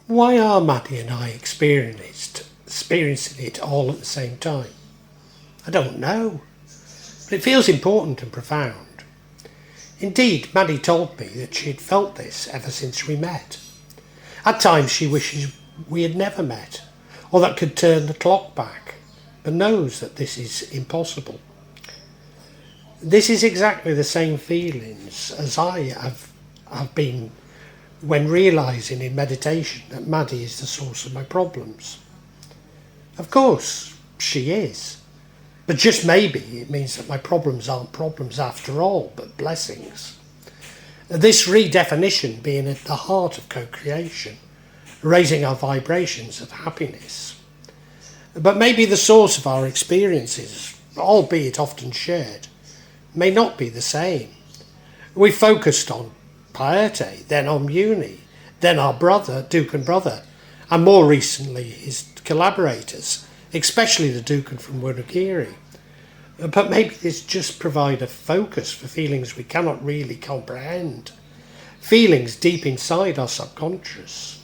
Why are Maddie and I experiencing it all at the same time? I don't know, but it feels important and profound. Indeed, Maddie told me that she had felt this ever since we met. At times she wishes we had never met, or that could turn the clock back, but knows that this is impossible. This is exactly the same feelings as I have been when realising in meditation that Maddie is the source of my problems. Of course, she is. But just maybe it means that my problems aren't problems after all, but blessings. This redefinition being at the heart of co-creation, raising our vibrations of happiness. But maybe the source of our experiences, albeit often shared, may not be the same. We focused on piety, then on Muni, then our brother, Dukan brother, and more recently his collaborators, especially the Dukan from Wunagiri. But maybe this just provide a focus for feelings we cannot really comprehend, feelings deep inside our subconscious.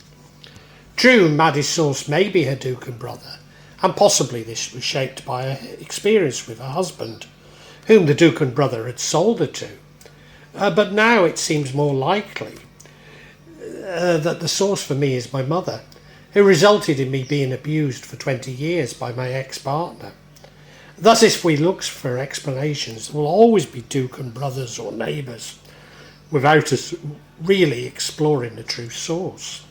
True, Maddie's source may be her Dukan brother, and possibly this was shaped by her experience with her husband, whom the Dukan brother had sold her to. But now it seems more likely that the source for me is my mother, who resulted in me being abused for 20 years by my ex-partner. Thus, if we look for explanations, there will always be Dukan brothers or neighbours, without us really exploring the true source.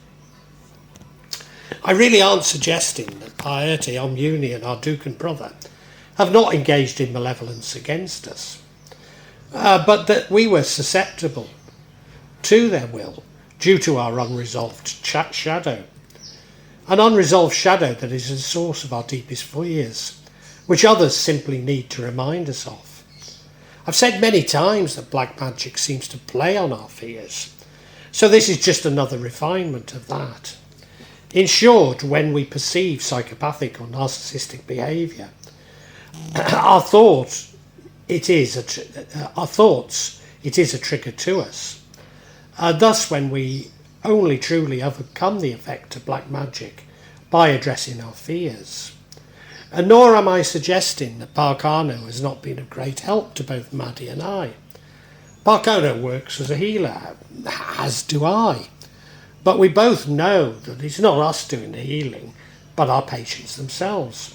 I really aren't suggesting that piety, Omuni and our Dukan brother have not engaged in malevolence against us, but that we were susceptible to their will due to our unresolved shadow. An unresolved shadow that is the source of our deepest fears, which others simply need to remind us of. I've said many times that black magic seems to play on our fears, so this is just another refinement of that. In short, when we perceive psychopathic or narcissistic behaviour, our thoughts, it is a trigger to us. Thus, when we only truly overcome the effect of black magic by addressing our fears. Nor am I suggesting that Parkano has not been of great help to both Maddie and I. Parkano works as a healer, as do I. But we both know that it's not us doing the healing, but our patients themselves.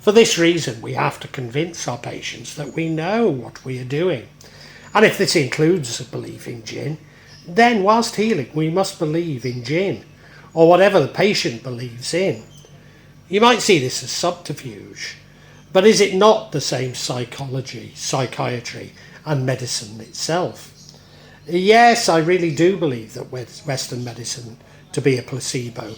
For this reason, we have to convince our patients that we know what we are doing. And if this includes a belief in jinn, then whilst healing, we must believe in jinn, or whatever the patient believes in. You might see this as subterfuge, but is it not the same psychology, psychiatry, and medicine itself? Yes, I really do believe that Western medicine to be a placebo,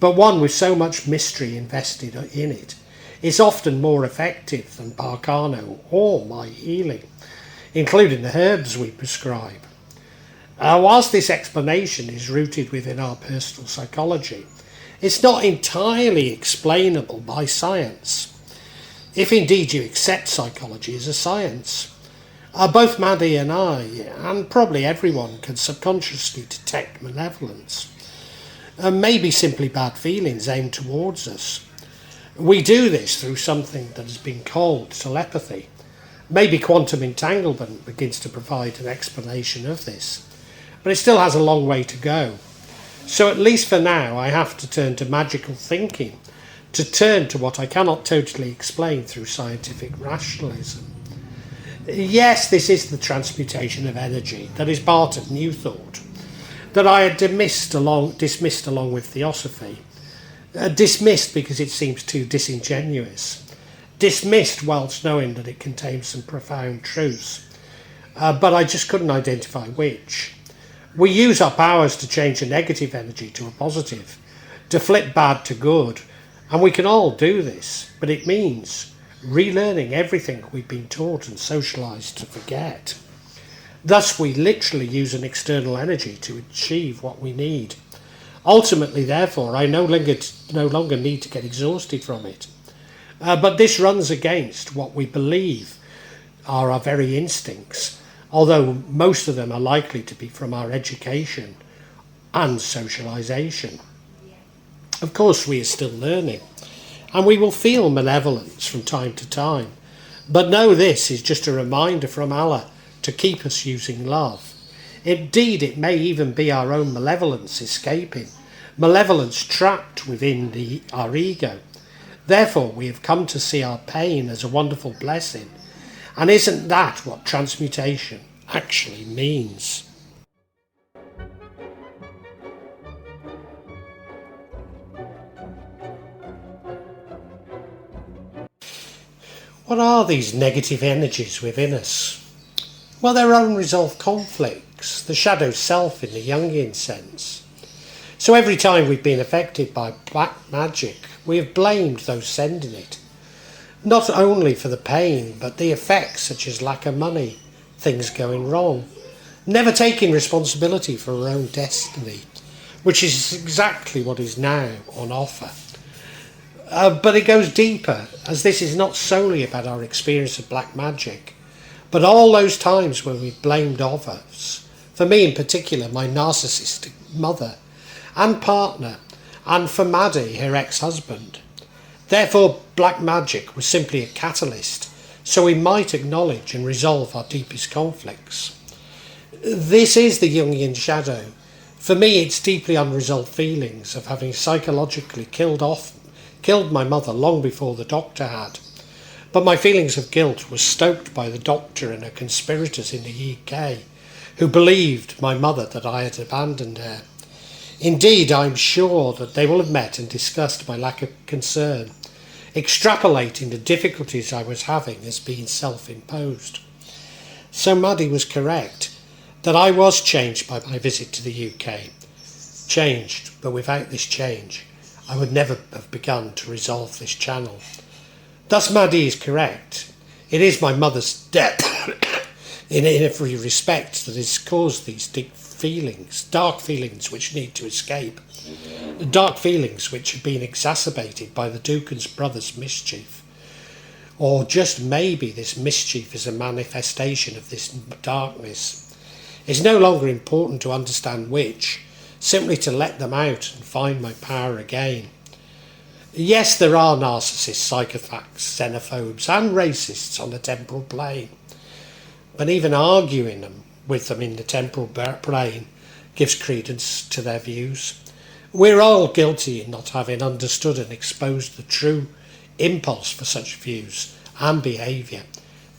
but one with so much mystery invested in it is often more effective than Parkano or my healing, including the herbs we prescribe. Whilst this explanation is rooted within our personal psychology, it's not entirely explainable by science, if indeed you accept psychology as a science. Both Maddie and I, and probably everyone, can subconsciously detect malevolence, maybe simply bad feelings aimed towards us. We do this through something that has been called telepathy. Maybe quantum entanglement begins to provide an explanation of this, but it still has a long way to go. So at least for now, I have to turn to magical thinking, to turn to what I cannot totally explain through scientific rationalism. Yes, this is the transmutation of energy that is part of New Thought, that I had dismissed along with Theosophy. Dismissed because it seems too disingenuous. Dismissed whilst knowing that it contains some profound truths. But I just couldn't identify which. We use our powers to change a negative energy to a positive, to flip bad to good, and we can all do this, but it means relearning everything we've been taught and socialised to forget. Thus, we literally use an external energy to achieve what we need. Ultimately, therefore, I no longer need to get exhausted from it. But this runs against what we believe are our very instincts, although most of them are likely to be from our education and socialisation. Of course, we are still learning, and we will feel malevolence from time to time. But know this is just a reminder from Allah to keep us using love. Indeed, it may even be our own malevolence escaping, malevolence trapped within our ego. Therefore, we have come to see our pain as a wonderful blessing. And isn't that what transmutation actually means? What are these negative energies within us? Well, they're unresolved conflicts, the shadow self in the Jungian sense. So every time we've been affected by black magic, we have blamed those sending it. Not only for the pain, but the effects such as lack of money, things going wrong, never taking responsibility for our own destiny, which is exactly what is now on offer. But it goes deeper, as this is not solely about our experience of black magic, but all those times when we've blamed others. For me in particular, my narcissistic mother and partner, and for Maddie, her ex-husband. Therefore, black magic was simply a catalyst, so we might acknowledge and resolve our deepest conflicts. This is the Jungian shadow. For me, it's deeply unresolved feelings of having psychologically killed my mother long before the doctor had. But my feelings of guilt were stoked by the doctor and her conspirators in the UK, who believed my mother that I had abandoned her. Indeed, I'm sure that they will have met and discussed my lack of concern, extrapolating the difficulties I was having as being self-imposed. So Maddie was correct, that I was changed by my visit to the UK. Changed, but without this change, I would never have begun to resolve this channel. Thus Maddie is correct. It is my mother's death in every respect that has caused these dark feelings which need to escape. Dark feelings which have been exacerbated by the Ducan's brother's mischief. Or just maybe this mischief is a manifestation of this darkness. It's no longer important to understand which, simply to let them out and find my power again. Yes, there are narcissists, psychopaths, xenophobes and racists on the temporal plane, but even arguing with them in the temporal plane gives credence to their views. We're all guilty in not having understood and exposed the true impulse for such views and behaviour,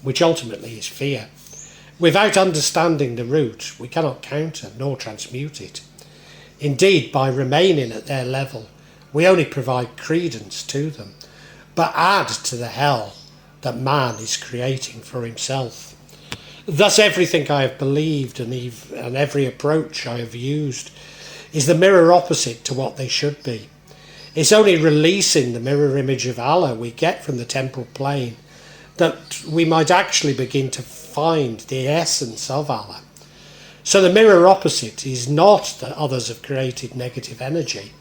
which ultimately is fear. Without understanding the root, we cannot counter nor transmute it. Indeed, by remaining at their level, we only provide credence to them, but add to the hell that man is creating for himself. Thus everything I have believed and every approach I have used is the mirror opposite to what they should be. It's only releasing the mirror image of Allah we get from the temporal plane that we might actually begin to find the essence of Allah. So the mirror opposite is not that others have created negative energy,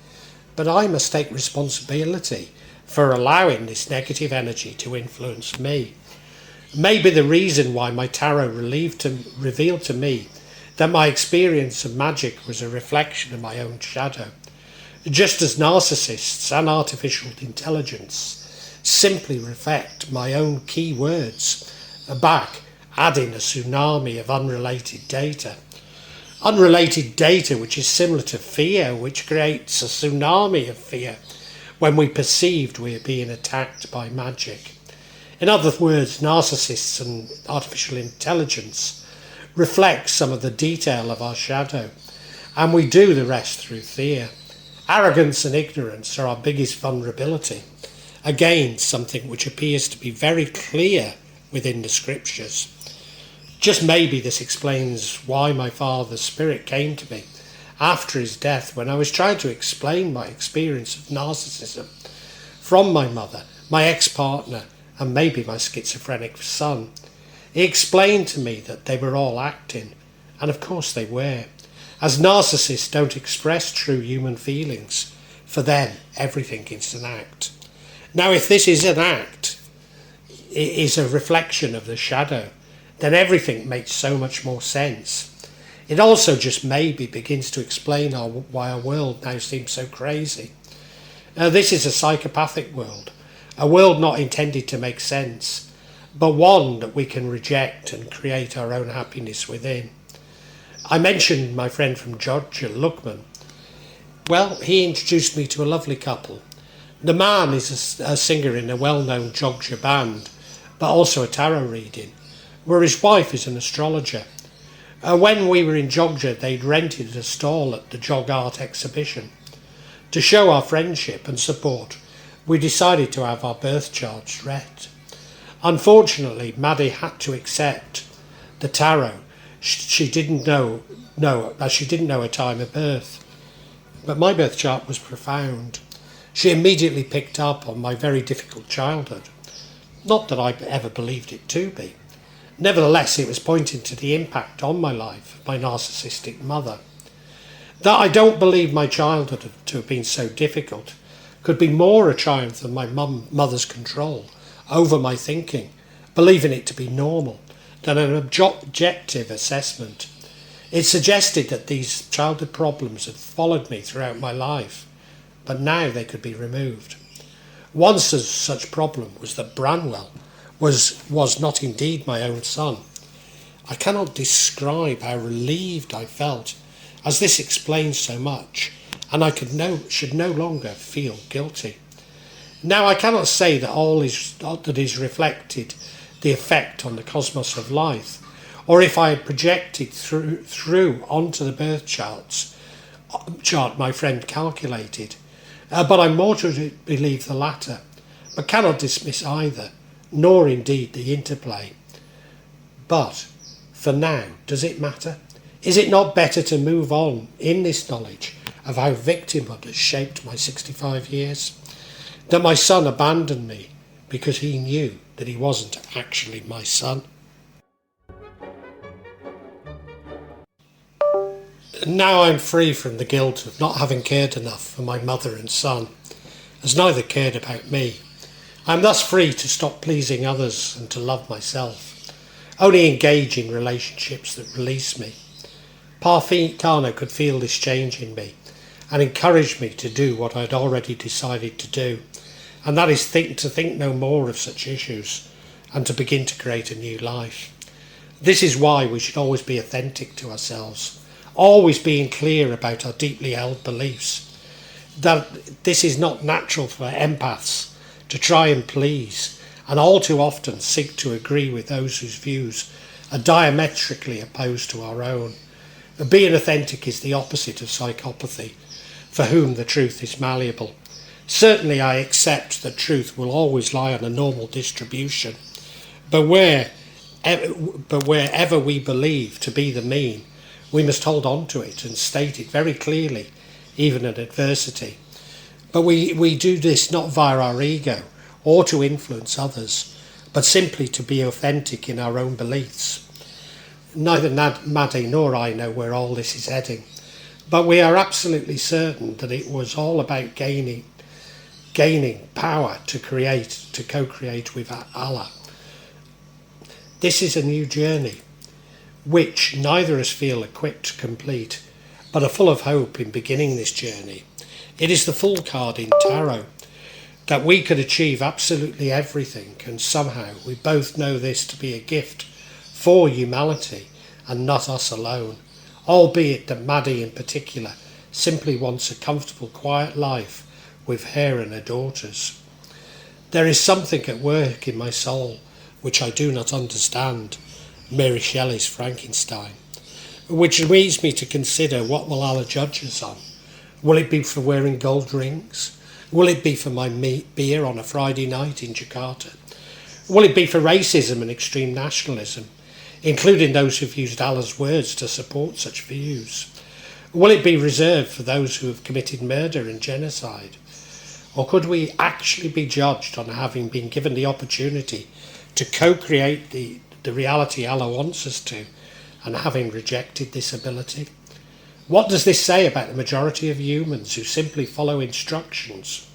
but I must take responsibility for allowing this negative energy to influence me. Maybe the reason why my tarot revealed to me that my experience of magic was a reflection of my own shadow, just as narcissists and artificial intelligence simply reflect my own key words back, adding a tsunami of unrelated data. Unrelated data which is similar to fear, which creates a tsunami of fear when we perceived we are being attacked by magic. In other words, narcissists and artificial intelligence reflect some of the detail of our shadow, and we do the rest through fear. Arrogance and ignorance are our biggest vulnerability. Again, something which appears to be very clear within the scriptures. Just maybe this explains why my father's spirit came to me after his death when I was trying to explain my experience of narcissism from my mother, my ex-partner, and maybe my schizophrenic son. He explained to me that they were all acting, and of course they were, as narcissists don't express true human feelings. For them, everything is an act. Now, if this is an act, it is a reflection of the shadow, then everything makes so much more sense. It also just maybe begins to explain why our world now seems so crazy. This is a psychopathic world, a world not intended to make sense, but one that we can reject and create our own happiness within. I mentioned my friend from Georgia, Luckman. Well, he introduced me to a lovely couple. The man is a singer in a well-known Georgia band, but also a tarot reading, where his wife is an astrologer. When we were in Georgia, they'd rented a stall at the Jog Art exhibition. To show our friendship and support, we decided to have our birth charts read. Unfortunately, Maddie had to accept the tarot. She didn't know her time of birth. But my birth chart was profound. She immediately picked up on my very difficult childhood. Not that I ever believed it to be. Nevertheless, it was pointing to the impact on my life of my narcissistic mother. That I don't believe my childhood to have been so difficult could be more a triumph of my mother's control over my thinking, believing it to be normal, than an objective assessment. It suggested that these childhood problems had followed me throughout my life, but now they could be removed. One such problem was that Branwell was not indeed my own son. I cannot describe how relieved I felt, as this explains so much, and I should no longer feel guilty. Now, I cannot say that all that is reflected the effect on the cosmos of life, or if I had projected through onto the birth chart my friend calculated, but I'm more to believe the latter, but cannot dismiss either, nor indeed the interplay. But for now, does it matter? Is it not better to move on in this knowledge of how victimhood has shaped my 65 years? That my son abandoned me because he knew that he wasn't actually my son? Now I'm free from the guilt of not having cared enough for my mother and son, as neither cared about me. I am thus free to stop pleasing others and to love myself, only engage in relationships that release me. Parfitano could feel this change in me and encouraged me to do what I had already decided to do, and that is to think no more of such issues and to begin to create a new life. This is why we should always be authentic to ourselves, always being clear about our deeply held beliefs, that this is not natural for empaths to try and please, and all too often seek to agree with those whose views are diametrically opposed to our own. Being authentic is the opposite of psychopathy, for whom the truth is malleable. Certainly I accept that truth will always lie on a normal distribution, but wherever we believe to be the mean, we must hold on to it and state it very clearly, even in adversity. But we do this not via our ego or to influence others, but simply to be authentic in our own beliefs. Neither Maddie nor I know where all this is heading, but we are absolutely certain that it was all about gaining power to co-create with Allah. This is a new journey, which neither of us feel equipped to complete, but are full of hope in beginning this journey. It is the Fool card in Tarot, that we could achieve absolutely everything, and somehow we both know this to be a gift for humanity and not us alone, albeit that Maddie in particular simply wants a comfortable, quiet life with her and her daughters. There is something at work in my soul which I do not understand, Mary Shelley's Frankenstein, which leads me to consider what will Allah judge us on. Will it be for wearing gold rings? Will it be for my beer on a Friday night in Jakarta? Will it be for racism and extreme nationalism, including those who've used Allah's words to support such views? Will it be reserved for those who have committed murder and genocide? Or could we actually be judged on having been given the opportunity to co-create the reality Allah wants us to, and having rejected this ability? What does this say about the majority of humans who simply follow instructions,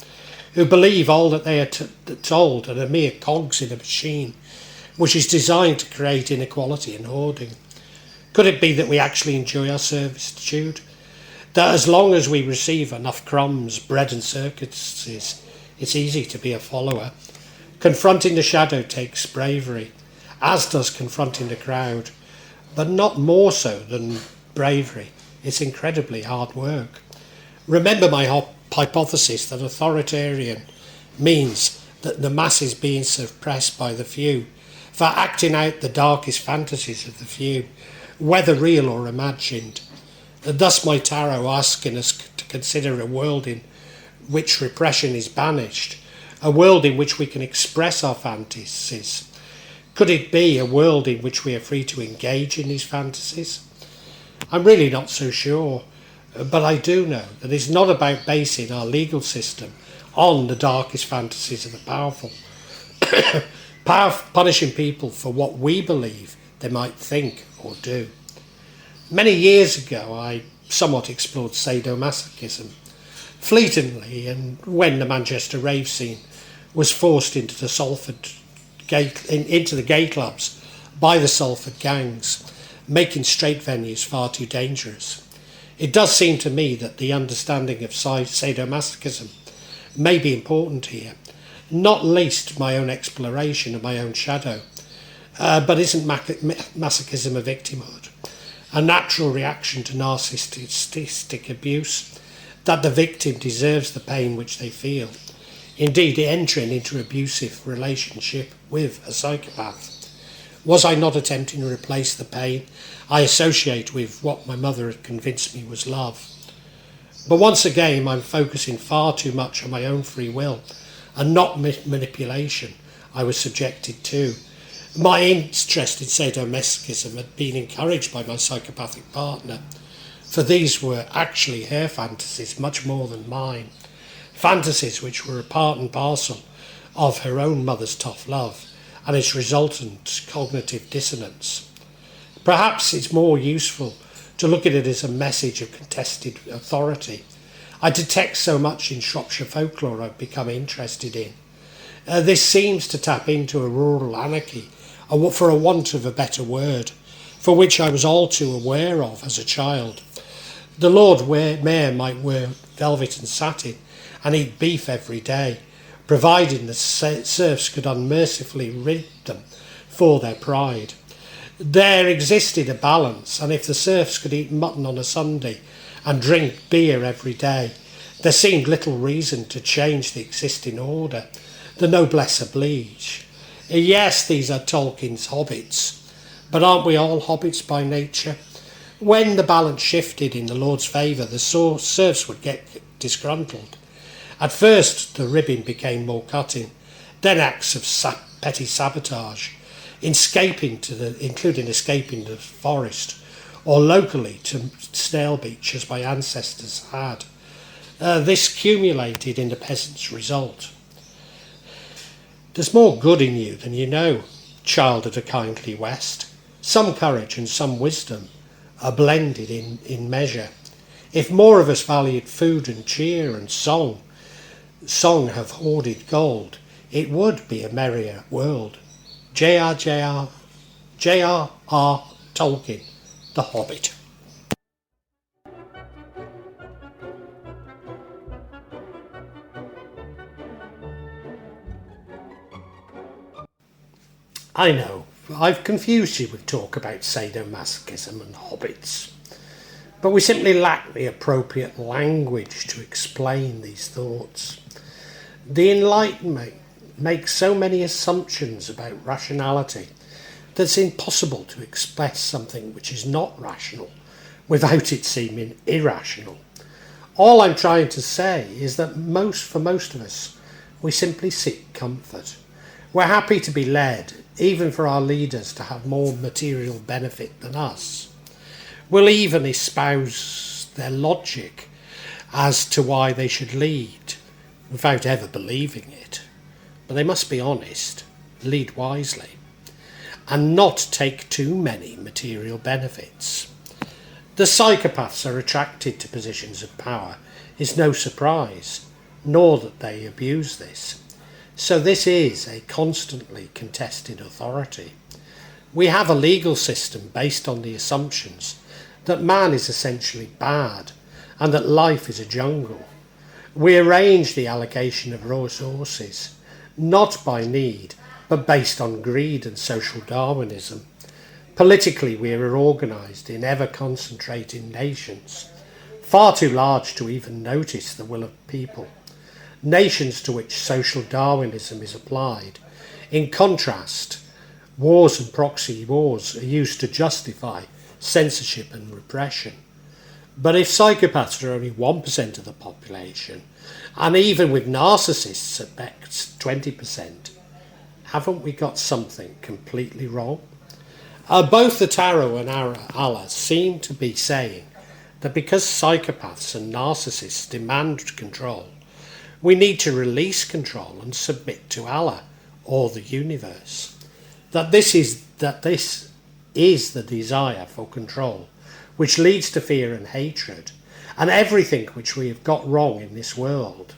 who believe all that they are told and are mere cogs in a machine which is designed to create inequality and hoarding? Could it be that we actually enjoy our servitude? That as long as we receive enough crumbs, bread and circuses, it's easy to be a follower. Confronting the shadow takes bravery, as does confronting the crowd, but not more so than bravery. It's incredibly hard work. Remember my hypothesis that authoritarian means that the masses being suppressed by the few, for acting out the darkest fantasies of the few, whether real or imagined. And thus my tarot asking us to consider a world in which repression is banished, a world in which we can express our fantasies. Could it be a world in which we are free to engage in these fantasies? I'm really not so sure, but I do know that it's not about basing our legal system on the darkest fantasies of the powerful, punishing people for what we believe they might think or do. Many years ago I somewhat explored sadomasochism, fleetingly, and when the Manchester rave scene was forced into the gay clubs by the Salford gangs, making straight venues far too dangerous. It does seem to me that the understanding of sadomasochism may be important here, not least my own exploration of my own shadow. But isn't masochism a victimhood? A natural reaction to narcissistic abuse, that the victim deserves the pain which they feel. Indeed, entering into an abusive relationship with a psychopath. Was I not attempting to replace the pain I associate with what my mother had convinced me was love? But once again, I'm focusing far too much on my own free will and not manipulation I was subjected to. My interest in sadomasochism had been encouraged by my psychopathic partner, for these were actually her fantasies much more than mine, fantasies which were a part and parcel of her own mother's tough love and its resultant cognitive dissonance. Perhaps it's more useful to look at it as a message of contested authority. I detect so much in Shropshire folklore I've become interested in. This seems to tap into a rural anarchy, for a want of a better word, for which I was all too aware of as a child. The Lord Mayor might wear velvet and satin and eat beef every day, providing the serfs could unmercifully rid them for their pride. There existed a balance, and if the serfs could eat mutton on a Sunday and drink beer every day, there seemed little reason to change the existing order. The noblesse oblige. Yes, these are Tolkien's hobbits, but aren't we all hobbits by nature? When the balance shifted in the Lord's favour, the serfs would get disgruntled. At first the ribbing became more cutting, then acts of petty sabotage, including escaping the forest, or locally to snail beach as my ancestors had. This cumulated in the peasant's result. There's more good in you than you know, child of the kindly West. Some courage and some wisdom are blended in measure. If more of us valued food and cheer and song have hoarded gold, it would be a merrier world. J.R.R. Tolkien, The Hobbit. I know, I've confused you with talk about sadomasochism and hobbits, but we simply lack the appropriate language to explain these thoughts. The Enlightenment makes so many assumptions about rationality that it's impossible to express something which is not rational without it seeming irrational. All I'm trying to say is that for most of us, we simply seek comfort. We're happy to be led, even for our leaders to have more material benefit than us. We'll even espouse their logic as to why they should lead, without ever believing it. But they must be honest, lead wisely, and not take too many material benefits. The psychopaths are attracted to positions of power is no surprise, nor that they abuse this. So this is a constantly contested authority. We have a legal system based on the assumptions that man is essentially bad and that life is a jungle. We arrange the allocation of resources, not by need, but based on greed and social Darwinism. Politically, we are organised in ever-concentrating nations, far too large to even notice the will of people. Nations to which social Darwinism is applied. In contrast, wars and proxy wars are used to justify censorship and repression. But if psychopaths are only 1% of the population, and even with narcissists at best 20%, haven't we got something completely wrong? Both the tarot and Allah seem to be saying that because psychopaths and narcissists demand control, we need to release control and submit to Allah or the universe. That this is the desire for control, which leads to fear and hatred, and everything which we have got wrong in this world.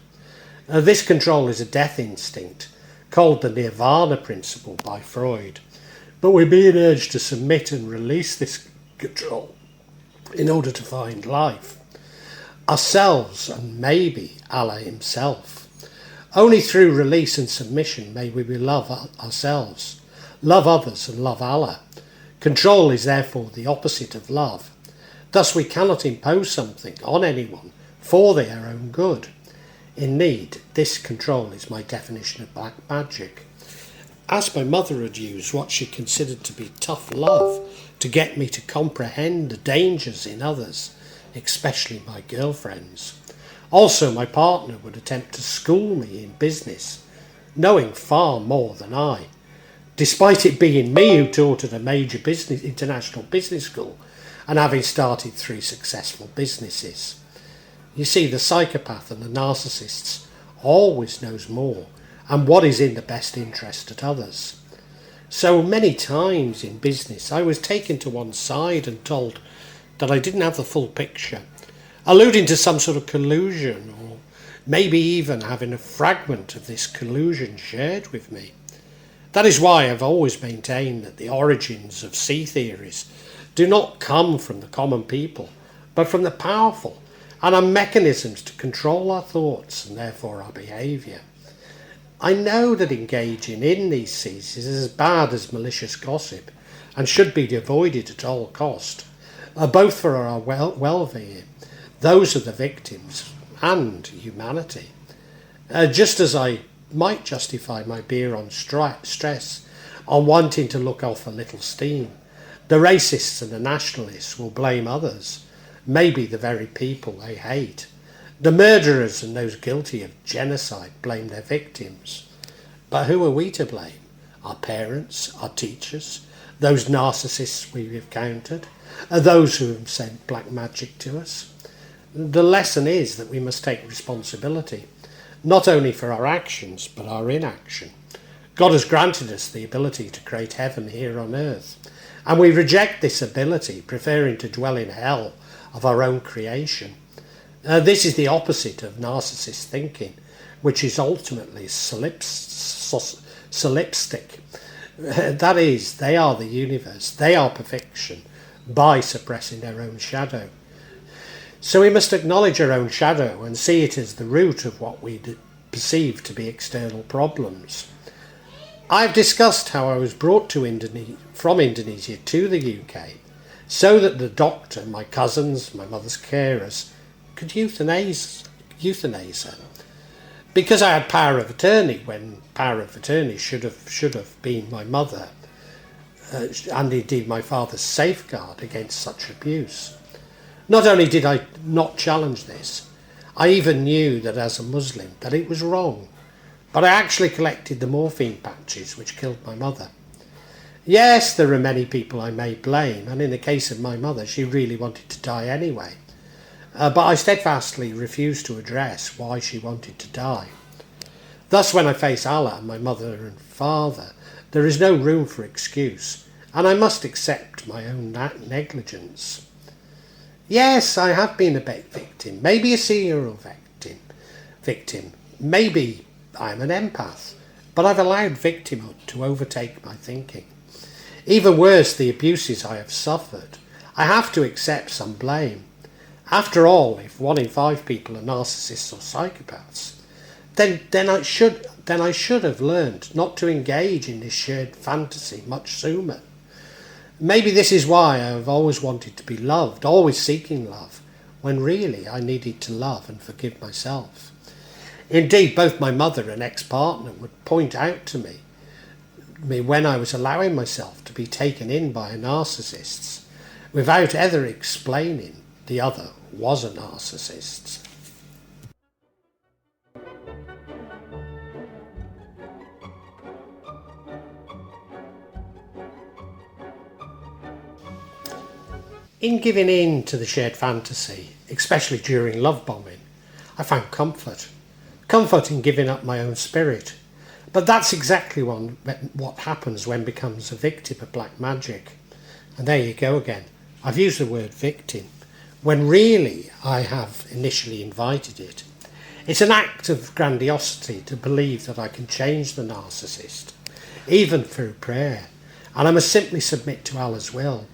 This control is a death instinct, called the Nirvana principle by Freud, but we're being urged to submit and release this control in order to find life, ourselves, and maybe Allah himself. Only through release and submission may we love ourselves, love others, and love Allah. Control is therefore the opposite of love. Thus we cannot impose something on anyone for their own good. Indeed, this control is my definition of black magic. As my mother had used what she considered to be tough love to get me to comprehend the dangers in others, especially my girlfriends. Also, my partner would attempt to school me in business, knowing far more than I, despite it being me who taught at a major international business school and having started 3 successful businesses. You see, the psychopath and the narcissists always knows more and what is in the best interest of others. So many times in business I was taken to one side and told that I didn't have the full picture, alluding to some sort of collusion, or maybe even having a fragment of this collusion shared with me. That is why I've always maintained that the origins of sea theories do not come from the common people, but from the powerful, and are mechanisms to control our thoughts and therefore our behaviour. I know that engaging in these seas is as bad as malicious gossip and should be avoided at all cost, both for our well-being, those of the victims, and humanity. Just as I might justify my beer on stress, on wanting to look off a little steam, the racists and the nationalists will blame others, maybe the very people they hate. The murderers and those guilty of genocide blame their victims. But who are we to blame? Our parents, our teachers, those narcissists we've encountered, those who have sent black magic to us? The lesson is that we must take responsibility, not only for our actions, but our inaction. God has granted us the ability to create heaven here on earth, and we reject this ability, preferring to dwell in hell of our own creation. This is the opposite of narcissist thinking, which is ultimately solipsistic. That is, they are the universe, they are perfection, by suppressing their own shadow. So we must acknowledge our own shadow and see it as the root of what we perceive to be external problems. I've discussed how I was brought from Indonesia to the UK so that the doctor, my cousins, my mother's carers, could euthanize her, because I had power of attorney when power of attorney should have been my mother, and indeed my father's safeguard against such abuse. Not only did I not challenge this, I even knew that as a Muslim that it was wrong, but I actually collected the morphine patches which killed my mother. Yes, there are many people I may blame, and in the case of my mother, she really wanted to die anyway. But I steadfastly refused to address why she wanted to die. Thus, when I face Allah, my mother and father, there is no room for excuse, and I must accept my own negligence. Yes, I have been a victim, maybe a serial victim, maybe I'm an empath, but I've allowed victimhood to overtake my thinking. Even worse, the abuses I have suffered, I have to accept some blame. After all, if 1 in 5 people are narcissists or psychopaths, then I should have learned not to engage in this shared fantasy much sooner. Maybe this is why I have always wanted to be loved, always seeking love, when really I needed to love and forgive myself. Indeed, both my mother and ex-partner would point out to me when I was allowing myself to be taken in by a narcissist, without ever explaining the other was a narcissist. In giving in to the shared fantasy, especially during love bombing, I found comfort. Comfort in giving up my own spirit. But that's exactly what happens when becomes a victim of black magic. And there you go again. I've used the word victim, when really I have initially invited it. It's an act of grandiosity to believe that I can change the narcissist, even through prayer, and I must simply submit to Allah's will.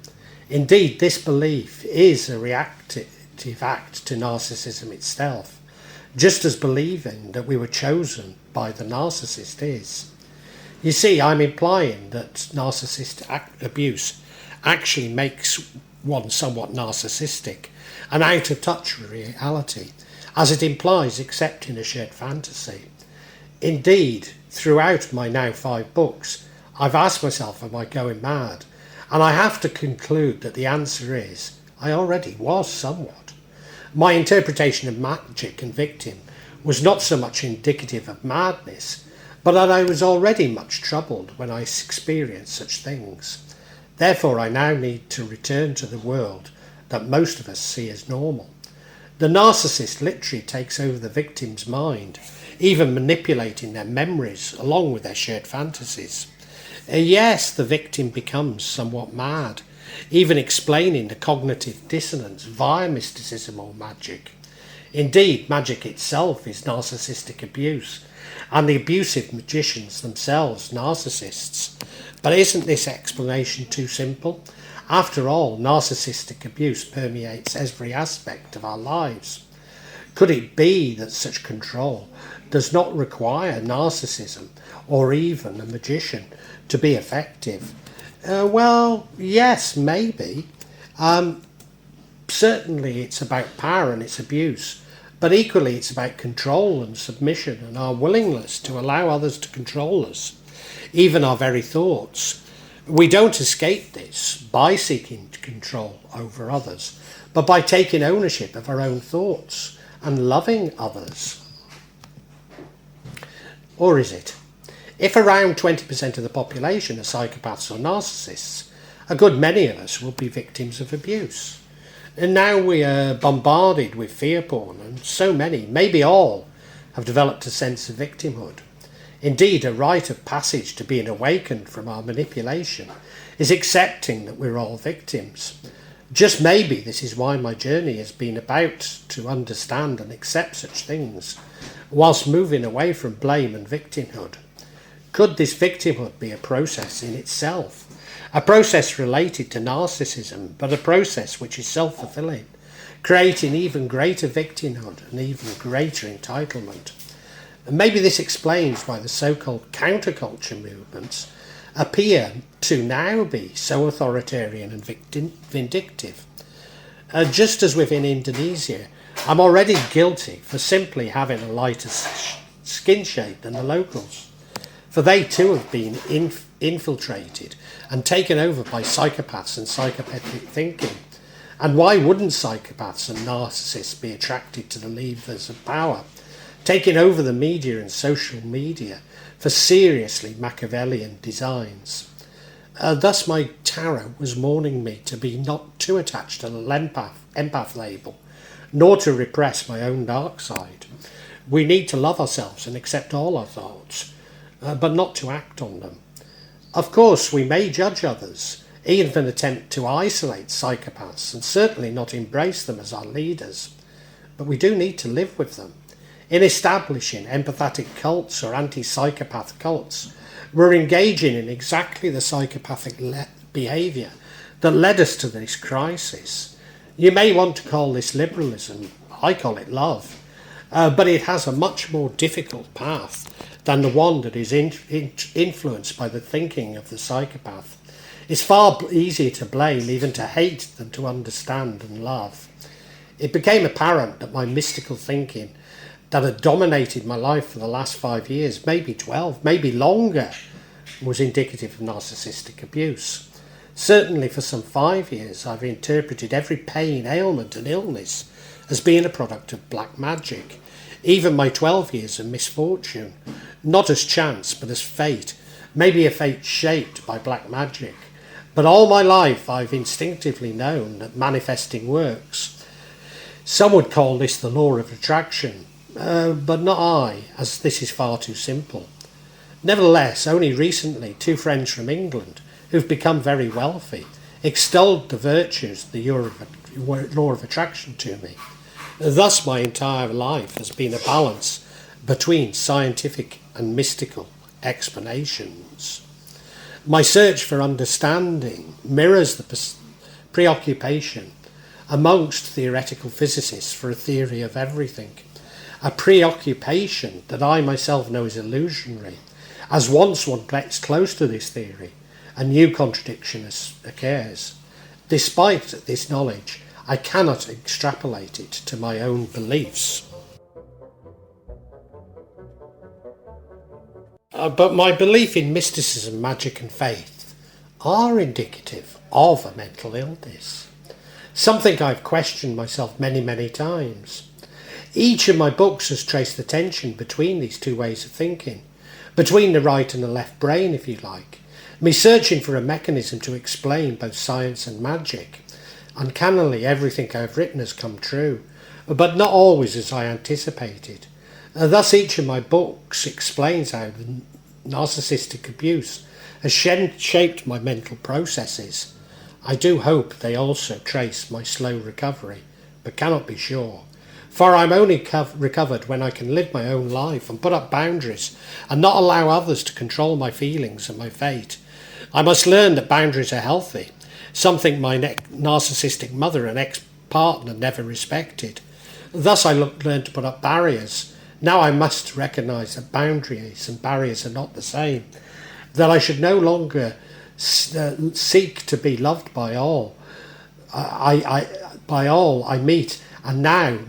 Indeed, this belief is a reactive act to narcissism itself, just as believing that we were chosen by the narcissist is. You see, I'm implying that narcissist abuse actually makes one somewhat narcissistic and out of touch with reality, as it implies accepting a shared fantasy. Indeed, throughout my now 5 books, I've asked myself, am I going mad? And I have to conclude that the answer is, I already was somewhat. My interpretation of magic and victim was not so much indicative of madness, but that I was already much troubled when I experienced such things. Therefore, I now need to return to the world that most of us see as normal. The narcissist literally takes over the victim's mind, even manipulating their memories along with their shared fantasies. Yes, the victim becomes somewhat mad, even explaining the cognitive dissonance via mysticism or magic. Indeed, magic itself is narcissistic abuse, and the abusive magicians themselves narcissists. But isn't this explanation too simple? After all, narcissistic abuse permeates every aspect of our lives. Could it be that such control does not require narcissism or even a magician to be effective? Well, yes, maybe. Certainly it's about power and its abuse, but equally it's about control and submission and our willingness to allow others to control us, even our very thoughts. We don't escape this by seeking control over others, but by taking ownership of our own thoughts and loving others. Or is it? If around 20% of the population are psychopaths or narcissists, a good many of us will be victims of abuse. And now we are bombarded with fear porn, and so many, maybe all, have developed a sense of victimhood. Indeed, a rite of passage to being awakened from our manipulation is accepting that we're all victims. Just maybe this is why my journey has been about to understand and accept such things, whilst moving away from blame and victimhood. Could this victimhood be a process in itself? A process related to narcissism, but a process which is self-fulfilling, creating even greater victimhood and even greater entitlement. And maybe this explains why the so-called counterculture movements appear to now be so authoritarian and vindictive. Just as within Indonesia, I'm already guilty for simply having a lighter skin shade than the locals. For they too have been infiltrated and taken over by psychopaths and psychopathic thinking. And why wouldn't psychopaths and narcissists be attracted to the levers of power, taking over the media and social media for seriously Machiavellian designs? Thus my tarot was warning me to be not too attached to the empath label, nor to repress my own dark side. We need to love ourselves and accept all our thoughts, but not to act on them. Of course, we may judge others, even attempt to isolate psychopaths, and certainly not embrace them as our leaders, but we do need to live with them. In establishing empathetic cults or anti-psychopath cults, we're engaging in exactly the psychopathic behaviour that led us to this crisis. You may want to call this liberalism, I call it love, but it has a much more difficult path than the one that is influenced by the thinking of the psychopath. It's far easier to blame, even to hate, than to understand and love. It became apparent that my mystical thinking that had dominated my life for the last 5 years, maybe 12, maybe longer, was indicative of narcissistic abuse. Certainly for some 5 years I've interpreted every pain, ailment and illness as being a product of black magic. Even my 12 years of misfortune, not as chance but as fate, maybe a fate shaped by black magic. But all my life I've instinctively known that manifesting works. Some would call this the law of attraction, but not I, as this is far too simple. Nevertheless, only recently 2 friends from England, who've become very wealthy, extolled the virtues of the law of attraction to me. Thus my entire life has been a balance between scientific and mystical explanations. My search for understanding mirrors the preoccupation amongst theoretical physicists for a theory of everything, a preoccupation that I myself know is illusionary, as once one gets close to this theory, a new contradiction occurs. Despite this knowledge, I cannot extrapolate it to my own beliefs. But my belief in mysticism, magic and faith are indicative of a mental illness, something I've questioned myself many, many times. Each of my books has traced the tension between these two ways of thinking, between the right and the left brain, if you like, me searching for a mechanism to explain both science and magic. Uncannily, everything I've written has come true, but not always as I anticipated. Thus each of my books explains how the narcissistic abuse has shaped my mental processes. I do hope they also trace my slow recovery, but cannot be sure. For I'm only recovered when I can live my own life and put up boundaries and not allow others to control my feelings and my fate. I must learn that boundaries are healthy, something my narcissistic mother and ex-partner never respected. Thus I learned to put up barriers. Now I must recognise that boundaries and barriers are not the same, that I should no longer seek to be loved by all. By all I meet, and now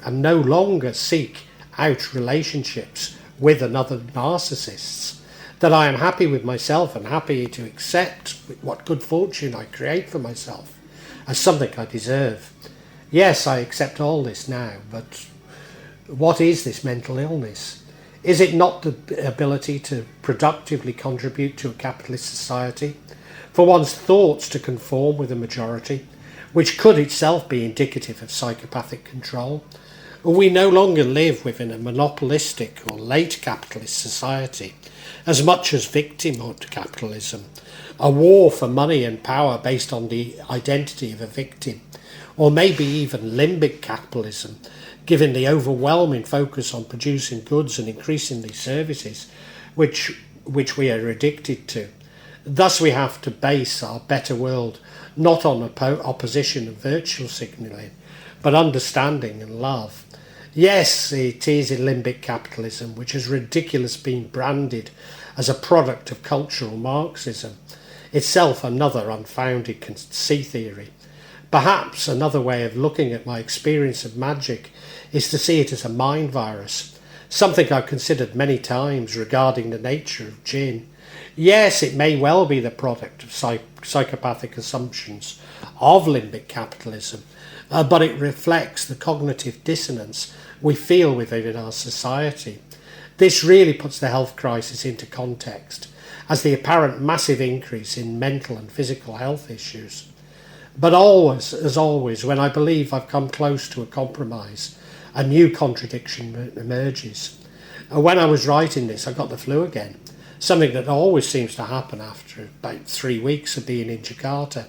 and no longer seek out relationships with another narcissists, that I am happy with myself and happy to accept what good fortune I create for myself as something I deserve. Yes, I accept all this now, but what is this mental illness? Is it not the ability to productively contribute to a capitalist society, for one's thoughts to conform with a majority, which could itself be indicative of psychopathic control? We no longer live within a monopolistic or late capitalist society, as much as victimhood capitalism, a war for money and power based on the identity of a victim, or maybe even limbic capitalism, given the overwhelming focus on producing goods and increasingly services, which we are addicted to. Thus we have to base our better world not on opposition and virtual signalling, but understanding and love. Yes, it is limbic capitalism, which has ridiculously been branded as a product of cultural Marxism, itself another unfounded conceit theory. Perhaps another way of looking at my experience of magic is to see it as a mind virus, something I've considered many times regarding the nature of jinn. Yes, it may well be the product of psychopathic assumptions of limbic capitalism, but it reflects the cognitive dissonance we feel within our society. This really puts the health crisis into context, as the apparent massive increase in mental and physical health issues. But always, as always, when I believe I've come close to a compromise, a new contradiction emerges. When I was writing this, I got the flu again, something that always seems to happen after about 3 weeks of being in Jakarta.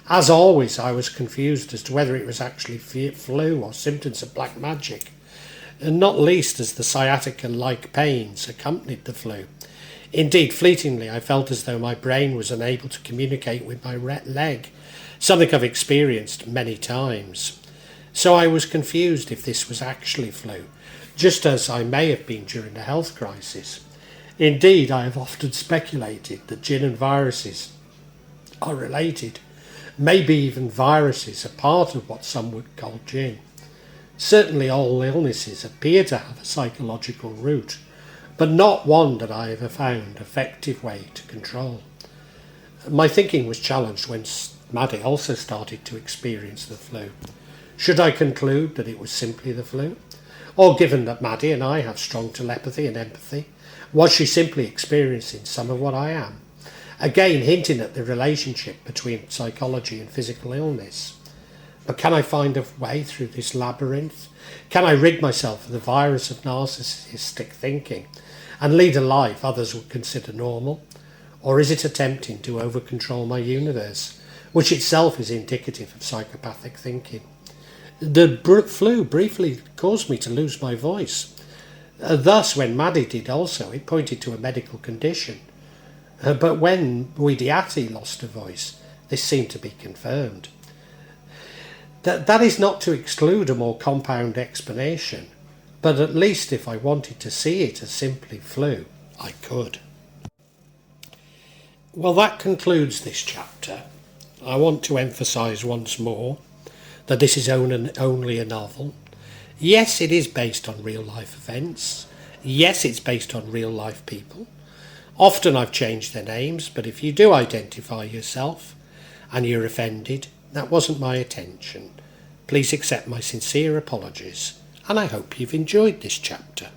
As always, I was confused as to whether it was actually flu or symptoms of black magic, and not least as the sciatica-like pains accompanied the flu. Indeed, fleetingly, I felt as though my brain was unable to communicate with my leg, something I've experienced many times. So I was confused if this was actually flu, just as I may have been during a health crisis. Indeed, I have often speculated that gin and viruses are related. Maybe even viruses are part of what some would call gin. Certainly all illnesses appear to have a psychological root, but not one that I ever found an effective way to control. My thinking was challenged when Maddie also started to experience the flu. Should I conclude that it was simply the flu? Or given that Maddie and I have strong telepathy and empathy, was she simply experiencing some of what I am? Again, hinting at the relationship between psychology and physical illness. But can I find a way through this labyrinth? Can I rid myself of the virus of narcissistic thinking and lead a life others would consider normal? Or is it attempting to over-control my universe, which itself is indicative of psychopathic thinking? The flu briefly caused me to lose my voice. Thus, when Maddie did also, it pointed to a medical condition. But when Widiati lost her voice, this seemed to be confirmed. That is not to exclude a more compound explanation, but at least if I wanted to see it as simply flu, I could. Well, that concludes this chapter. I want to emphasise once more that this is only a novel. Yes, it is based on real life events. Yes, it's based on real life people. Often I've changed their names, but if you do identify yourself and you're offended, that wasn't my intention. Please accept my sincere apologies, and I hope you've enjoyed this chapter.